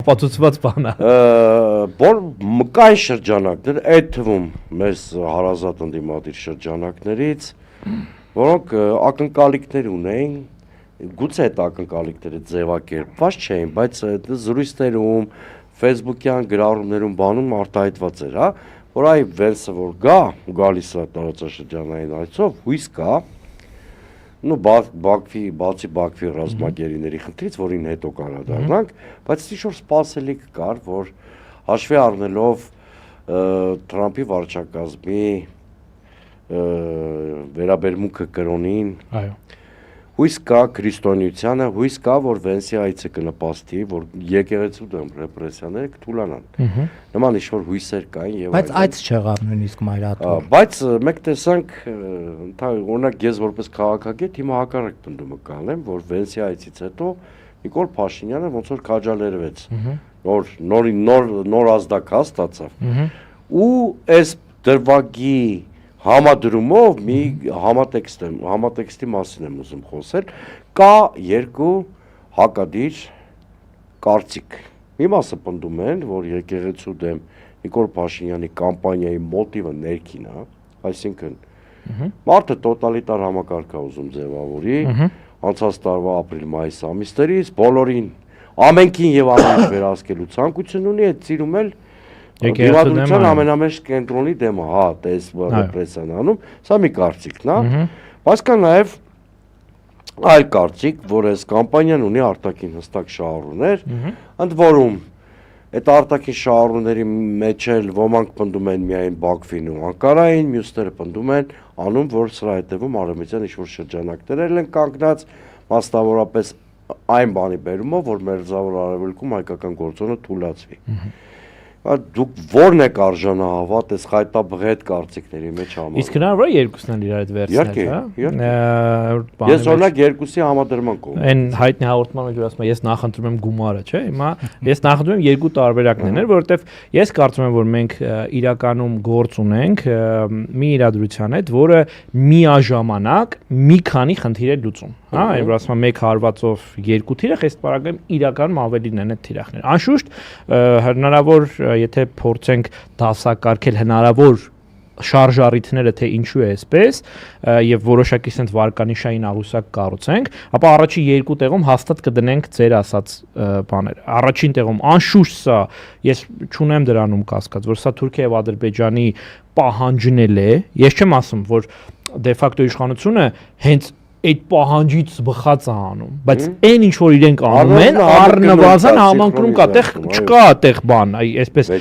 ապացուցված բան է։ Որ մկային շրջանակներ, այդ թվում մեզ հարազատ ընդդիմադիր շրջանակներից, որոնք ակնկալիքներ ունեին, գուցե այդ ակնկալիքները ձևակերպված չէին, բայց զրույցներում, Facebook-յան գրառումներում բանում արտահայտված էր, հա, որ այ Վենսը որ գա, գալիս է տարածաշրջանային այցով, հույս կա, բացի Բաքվի ռազմագերիների խնդրից, որին հետո կանադառնանք, բայց ինչ-որ սպասելիք կար, որ հաշվի առնելով Թրամփի վարչակազմի վերաբերմունքը կրոնին, այո, հույս կա քրիստոնեությանը, հույս կա, որ Վենսի այցը կնպաստի, որ եկեղեցու դեմ ռեպրեսիաները կթուլանան։ Նման ինչ-որ հույսեր կային եւ բայց այց չեղավ նույնիսկ մայրաթուր։ Բայց մեկ տեսանք, օրինակ ես որպես քաղաքագետ հիմա հակառակ պնդումը կանեմ, որ Վենսի այցից հետո Նիկոլ Փաշինյանը ոնց որ քաջալերվեց, նոր ազդակա ստացավ։ Ու այս դրվագի համադրումով մի համատեքստի մասին եմ ուզում խոսել, կա երկու հակադիր կարծիք։ Մի մասը պնդում են, որ եկեղեցու դեմ Նիկոլ Փաշինյանի կամպանիայի մոտիվը ներքին է, այսինքն մարդը տոտալիտար համակարգ է ուզում ձևավորի, անցած տարվա ապրիլ-մայիս ամիսներից բոլորին ամենքին եւ ամեն ինչ վերահսկելու ցանկություն ունի, այդ ծիրում էլ Դիմադրության ամենամեծ կենտրոնի դեմը, հա, տես ռեպրեսիան անում, սա մի կարծիքն է, բայց կա նաև այլ կարծիք, որ այս կամպանիան ունի արտաքին հստակ շահառուներ, ընդ որում այդ արտաքին շահառուների մեջ էլ ոմանք պնդում են միայն Բաքվին ու Անկարային, մյուսները պնդում են անում, որ սրա հետևում արևմտյան ինչ-որ շրջանակներ են կանգնած, մասնավորապես այն բանի բերումով, որ Մերձավոր Արևելքում հայկական գործոնը թուլացվի։ Դուք ո՞րն եք արժանահավատ այս խայտաբղետ կարծիքների մեջ համարում։ Իսկ հնարավոր է երկուսն էլ իրար հետ վերցնել, հա։ Ես օրինակ երկուսի համադրման կողմ։ Այն հայտնի հաղորդմանը որ ասում եմ, ես նախընտրում եմ գումարը, չէ՞։ Հիմա ես նախընտրում եմ երկու տարբերակներ, որովհետև ես կարծում եմ, որ մենք իրականում գործ ունենք մի իրադրության հետ, որը միաժամանակ մի քանի խնդիր է լուծում, հա, այն որ ասում եմ մեկ հարվածով երկու թիրախ, այս պարագայում իրականում ավելին են այդ թիրախները։ Անշուշտ հնարավոր եթե փորձենք դասակարգել հնարավոր շարժառիթները թե ինչու է այսպես եւ որոշակի sense վարկանիշային աղյուսակ կառուցենք, ապա առաջի երկու տեղում հաստատ կդնենք ձեր ասած բաները։ Առաջին տեղում անշուշտ սա ես չունեմ դրանում կասկած, որ սա Թուրքիա եւ Ադրբեջանի պահանջն է։ Ես չեմ ասում, որ դե ֆակտո իշխանությունը հենց այդ պահանջից բխած է անում, բայց այն ինչ որ իրենք անում են, առնվազն համընկնում կա, այդտեղ չկա այդտեղ բան, այսպես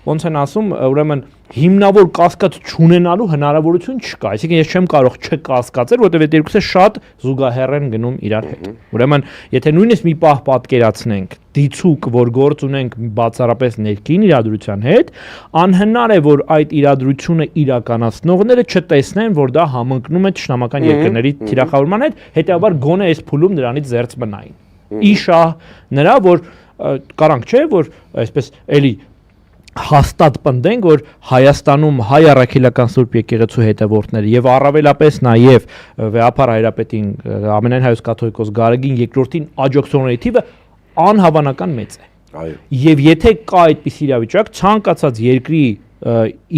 ոնց են ասում, ուրեմն հիմնավոր կասկած չունենալու հնարավորություն չկա, այսինքն ես չեմ կարող չկասկածել, որովհետև այդ երկուսը շատ զուգահեռ են գնում իրար հետ։ Ուրեմն, եթե նույնիսկ մի պահ պատկերացնենք դիցուկ, որ գործ ունենք բացառապես ներքին իրադրության հետ, անհնար է, որ այդ իրադրությունը իրականացնողները չտեսնեն, որ դա համընկնում է ճշնամական երկրների թիրախավորման հետ, հետեւաբար գոնե այս փուլում նրանից զերծ մնային։ Իշահ նրա, որ կարանք չէ, որ այսպես էլի հաստատ պնդենք, որ Հայաստանում հայ առաքելական Սուրբ եկեղեցու հետևորդները եւ առավելապես նաեւ վեհապար հայրապետին ամենայն հայոց կաթողիկոս Գարեգին II-ին աջակցողների թիվը անհավանական մեծ է։ Այո։ Եվ եթե կա այդպիսի իրավիճակ, ցանկացած երկրի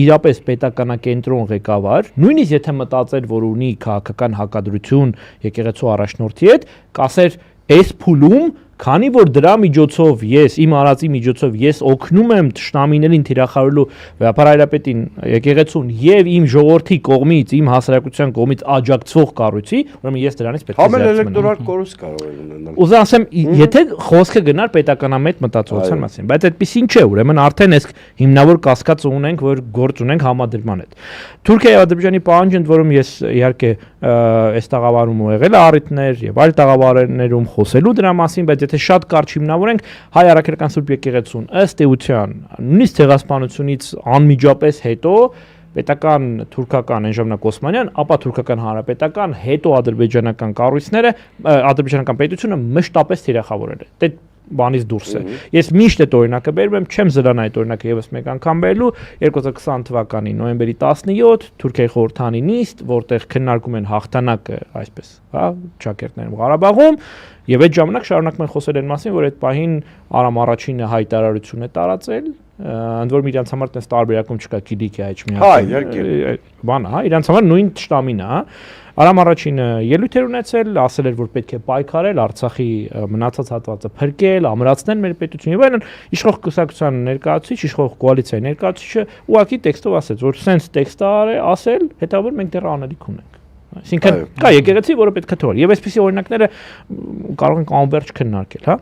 իրապես պետականակենտրոն ղեկավար, նույնիսկ եթե մտածեր, որ ունի քաղաքական հակադրություն եկեղեցու առաջնորդի հետ, կասեր այս փուլում Քանի որ դրա միջոցով ես իմ արածի միջոցով ես օգնում եմ ճշնամիներին թիրախավորելու վեհապար հայրապետին եկեղեցուն եւ իմ ժողովրդի կողմից իմ հասարակության կողմից աջակցվող կառույցի, ուրեմն ես դրանից պետք է Համել էլեկտորալ կորուստ կարող է ունենալ։ Ուզում ասեմ, եթե խոսքը գնար պետականամետ մտածողության մասին, բայց այդպեսին չէ, ուրեմն արդեն այս հիմնավոր կասկած ունենք, որ գործ ունենք համադրման հետ։ Թուրքիայի եւ Ադրբեջանի պահանջը, ընդ որում ես իհարկե այս տաղավարում եղել առիթներ եւ այլ տաղավարներում խոսելու դրա մասին, բայց եթե շատ կարճ հիմնավորենք, հայ առաքելական Սուրբ եկեղեցուն ըստ էության նույնիսկ ցեղասպանությունից անմիջապես հետո պետական թուրքական այն ժամանակ Օսմանյան, ապա թուրքական հանրապետական, հետո ադրբեջանական կառույցները, ադրբեջանական պետությունը մշտապես թիրախավորել է։ Դե բանից դուրս է։ Ես միշտ այդ օրինակը բերում եմ, չեմ զրան այդ օրինակը եւս մեկ անգամ բերելու 2020 թվականի նոյեմբերի 17 Թուրքիայի խորհրդանի նիստ, որտեղ քննարկում են հաղթանակը, այսպես, հա, ճակերտներում Ղարաբաղում, եւ այդ ժամանակ շարունակում են խոսել այն մասին, որ այդ պահին Արամ առաջինը հայտարարություն է տարածել, ընդ որում իրանց համար տես տարբերակում չկա Կիլիկի Հայչմիածին։ Հա, իհարկե։ Բանը, հա, իրանց համար նույն շտամին է, հա։ Արամ առաջինը ելույթ էր ունեցել, ասել էր, որ պետք է պայքարել, Արցախի մնացած հատվածը փրկել, ամրացնել մեր պետությունը եւ այլն, իշխող կուսակցության ներկայացուցիչ, իշխող կոալիցիայի ներկայացուցիչը ուղղակի տեքստով ասեց, որ սենց տեքստը ասել, հետաբար մենք դեռ անելիք ունենք։ Այսինքն կա եկեղեցի, որը պետք է թողել։ Եվ այսպիսի օրինակները կարող ենք անվերջ քննարկել, հա։